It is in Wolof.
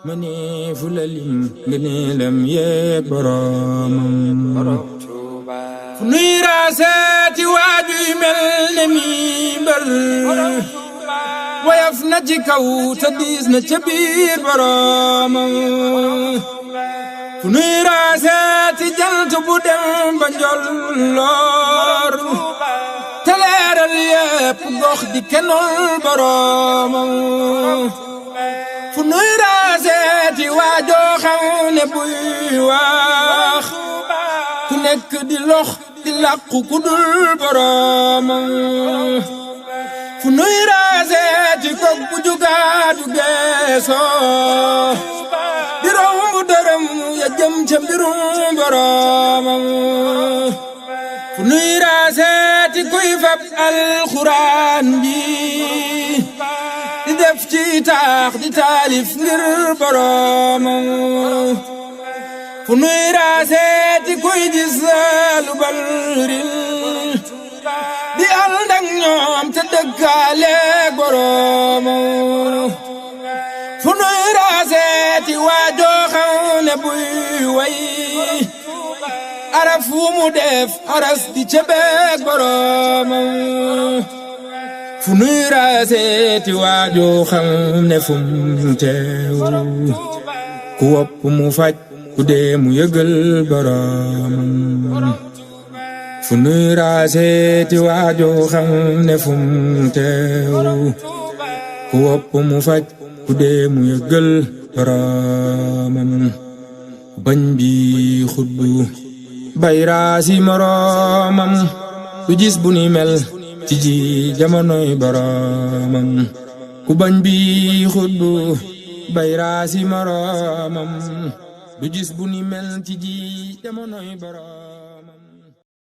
mëni fu la lim ngëneelam yeeg boroomam fu nuy raaseeti waajuy mel ne mi mbër woyof na ci kaw te diis na ca biir boroomam fu nuy raaseeti jant bu dem ba njolloor te leeral yépp gox di kenol boroomam fu nuy raaseeti waajoo xam ne buy wax ku nekk di lox di làqu ku dul boroomam fu nuy raaseeti kok bu jugaadu geesoo di romb dërëm ya jëm ca mbirum boroomam fu nuy raaseeti kuy fab alxuraan bi di def ci taax di taalif ngir boroomam fu nuy raaseeti kuy gis lu balrin di ànd ak ñoom te dëkkaale boroomam fu nuy raaseeti waajoo xam ne buy way araf wu mu def aras di cebeeg boroomam fu nuy raaseeti waajoo xam ne fu mu teew ku wopp mu faj ku dee mu yëgal boroomam fu nuy raaseeti waajoo xam ne fu mu teew ku wopp mu faj ku dee mu yëgal boroomam bañ bi xuddu bay raasi moroomam du gis bu ni mel ci ji jamonoy boroomam ku bañ bi xuddu bay raasi moroomam du gis bu ni mel ci ji jamonoy boroomam